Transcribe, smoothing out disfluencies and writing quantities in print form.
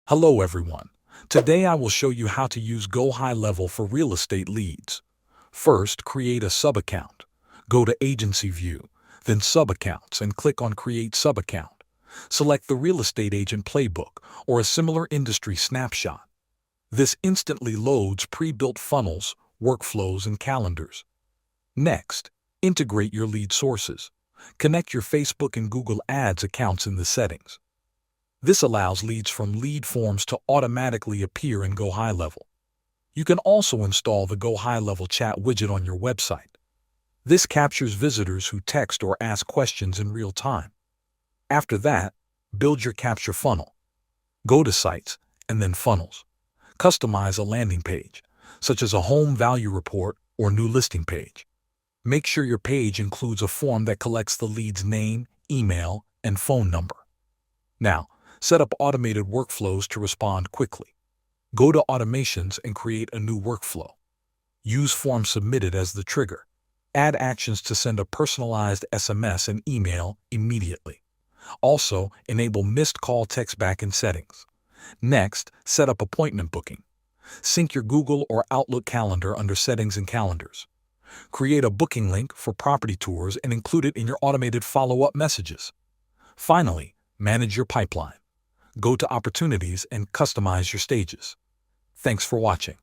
Hello everyone. Today I will show you how to use GoHighLevel for real estate leads. First, create a sub-account. Go to Agency View, then Sub-Accounts and click on Create Sub-Account. Select the Real Estate Agent Playbook or a similar industry snapshot. This instantly loads pre-built funnels, workflows, and calendars. Next, integrate your lead sources. Connect your Facebook and Google Ads accounts in the settings. This allows leads from lead forms to automatically appear in GoHighLevel. You can also install the GoHighLevel chat widget on your website. This captures visitors who text or ask questions in real time. After that, build your capture funnel. Go to Sites and then Funnels. Customize a landing page, such as a home value report or new listing page. Make sure your page includes a form that collects the lead's name, email, and phone number. Now, set up automated workflows to respond quickly. Go to Automations and create a new workflow. Use Form Submitted as the trigger. Add actions to send a personalized SMS and email immediately. Also, enable missed call text back in settings. Next, set up appointment booking. Sync your Google or Outlook calendar under Settings and Calendars. Create a booking link for property tours and include it in your automated follow-up messages. Finally, manage your pipeline. Go to Opportunities and customize your stages. Thanks for watching.